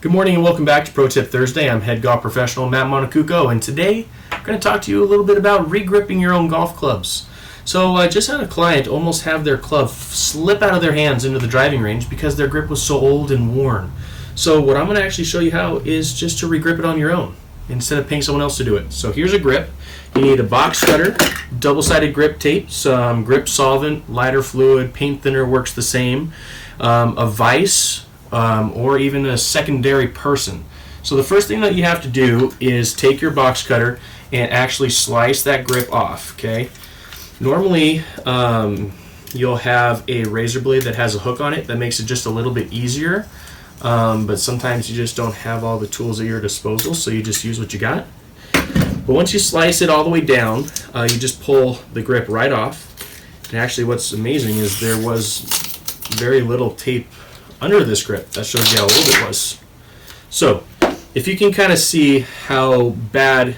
Good morning and welcome back to Pro Tip Thursday. I'm head golf professional Matt Monacucco, and today I'm going to talk to you a little bit about regripping your own golf clubs. So I just had a client almost have their club slip out of their hands into the driving range because their grip was so old and worn. So what I'm going to actually show you how is just to regrip it on your own instead of paying someone else to do it. So here's a grip. You need a box cutter, double-sided grip tape, some grip solvent, lighter fluid, paint thinner works the same, a vise, or even a secondary person. So the first thing that you have to do is take your box cutter and actually slice that grip off, okay? Normally, you'll have a razor blade that has a hook on it that makes it just a little bit easier, but sometimes you just don't have all the tools at your disposal, so you just use what you got. But once you slice it all the way down, you just pull the grip right off. And actually what's amazing is there was very little tape under this grip. That shows you how old it was. So if you can kind of see how bad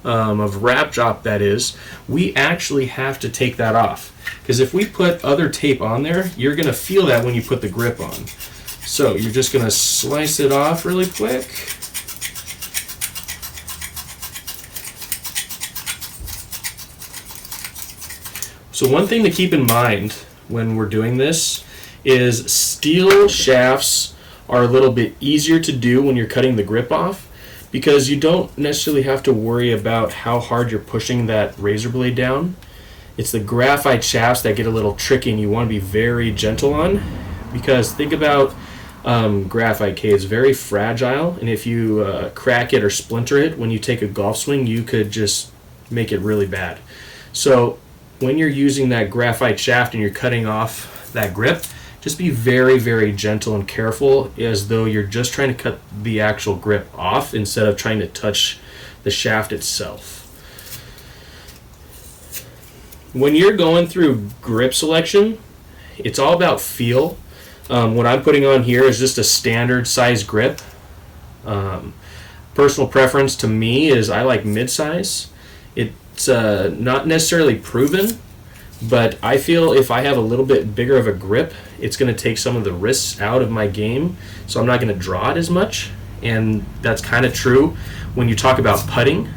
of wrap job that is, we actually have to take that off. Because if we put other tape on there, you're going to feel that when you put the grip on. So you're just going to slice it off really quick. So one thing to keep in mind when we're doing this is steel shafts are a little bit easier to do when you're cutting the grip off because you don't necessarily have to worry about how hard you're pushing that razor blade down. It's the graphite shafts that get a little tricky and you want to be very gentle on, because think about graphite, okay? It's very fragile, and if you crack it or splinter it when you take a golf swing, you could just make it really bad. So when you're using that graphite shaft and you're cutting off that grip, just be very, very gentle and careful, as though you're just trying to cut the actual grip off instead of trying to touch the shaft itself. When you're going through grip selection, it's all about feel. What I'm putting on here is just a standard size grip. Personal preference to me is I like mid-size. It's not necessarily proven, but I feel if I have a little bit bigger of a grip, it's going to take some of the risks out of my game, so I'm not going to draw it as much. And that's kind of true when you talk about putting,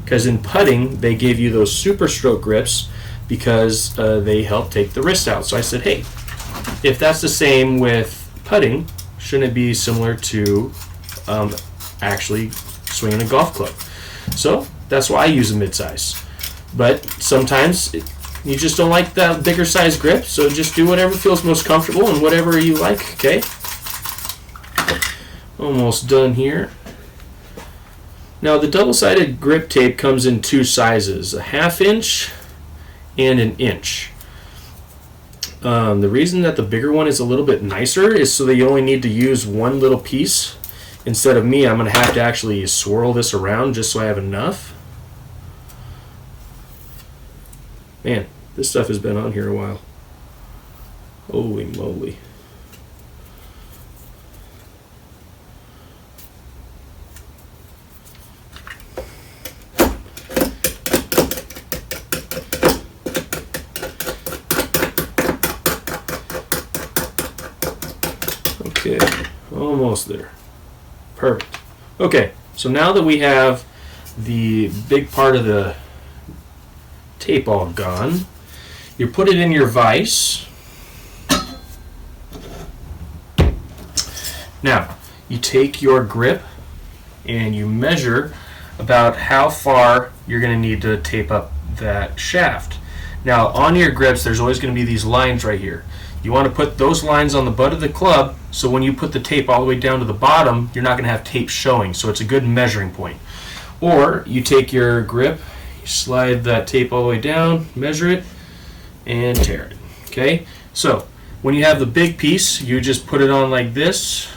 because in putting they give you those super stroke grips because they help take the wrist out. So I said, hey, if that's the same with putting, shouldn't it be similar to actually swinging a golf club? So that's why I use a mid-size. But sometimes you just don't like that bigger size grip, so just do whatever feels most comfortable and whatever you like, okay? Almost done here. Now the double-sided grip tape comes in two sizes, a 1/2 inch and an inch. The reason that the bigger one is a little bit nicer is so that you only need to use one little piece. Instead of me, I'm going to have to actually swirl this around just so I have enough. Man, this stuff has been on here a while. Holy moly. Okay, almost there. Perfect. Okay, so now that we have the big part of the tape all gone, you put it in your vise. Now, you take your grip and you measure about how far you're going to need to tape up that shaft. Now, on your grips, there's always going to be these lines right here. You want to put those lines on the butt of the club, so when you put the tape all the way down to the bottom, you're not going to have tape showing, so it's a good measuring point. Or you take your grip, you slide that tape all the way down, measure it, and tear it. Okay? So when you have the big piece, you just put it on like this,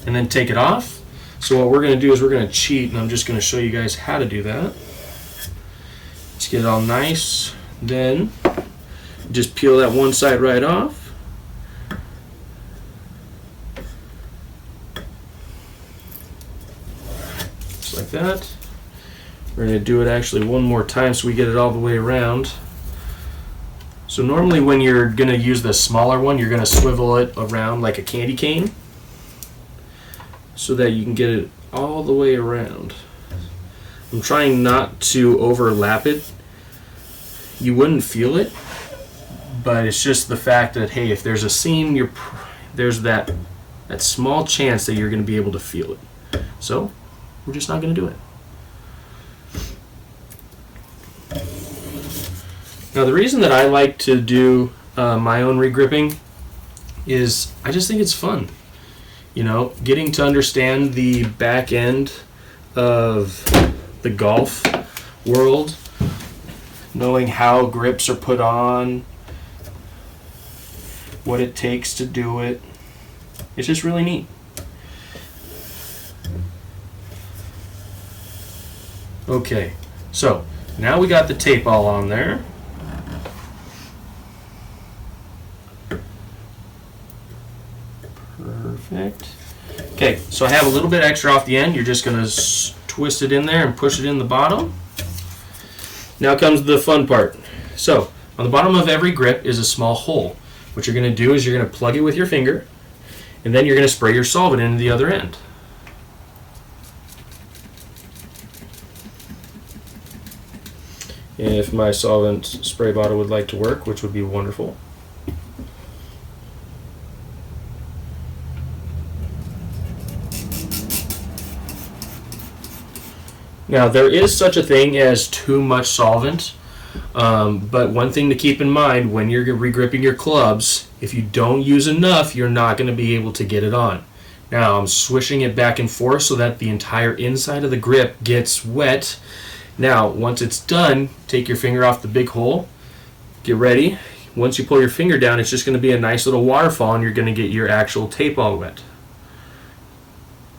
and then take it off. So what we're going to do is we're going to cheat, and I'm just going to show you guys how to do that. Let's get it all nice. Then just peel that one side right off. Just like that. We're going to do it actually one more time so we get it all the way around. So normally when you're going to use the smaller one, you're going to swivel it around like a candy cane so that you can get it all the way around. I'm trying not to overlap it. You wouldn't feel it, but it's just the fact that, hey, if there's a seam, there's that small chance that you're going to be able to feel it. So we're just not going to do it. Now the reason that I like to do my own regripping is I just think it's fun. You know, getting to understand the back end of the golf world, knowing how grips are put on, what it takes to do it. It's just really neat. Okay, so now we got the tape all on there. Perfect. Okay, so I have a little bit extra off the end. You're just going to twist it in there and push it in the bottom. Now comes the fun part. So on the bottom of every grip is a small hole. What you're going to do is you're going to plug it with your finger, and then you're going to spray your solvent into the other end. If my solvent spray bottle would like to work, which would be wonderful. Now there is such a thing as too much solvent, but one thing to keep in mind when you're regripping your clubs, if you don't use enough, you're not going to be able to get it on. Now I'm swishing it back and forth so that the entire inside of the grip gets wet. Now once it's done, take your finger off the big hole, get ready. Once you pull your finger down, it's just going to be a nice little waterfall and you're going to get your actual tape all wet.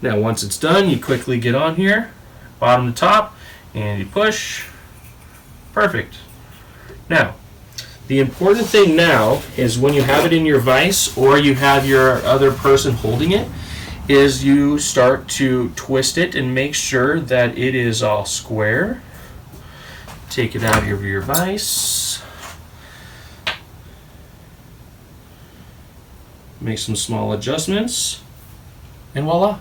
Now once it's done, you quickly get on here, bottom to top, and you push. Perfect. Now, the important thing now is when you have it in your vise or you have your other person holding it, is you start to twist it and make sure that it is all square. Take it out of your vise. Make some small adjustments. And voila,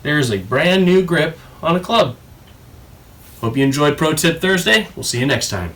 there's a brand new grip on a club. Hope you enjoyed Pro Tip Thursday. We'll see you next time.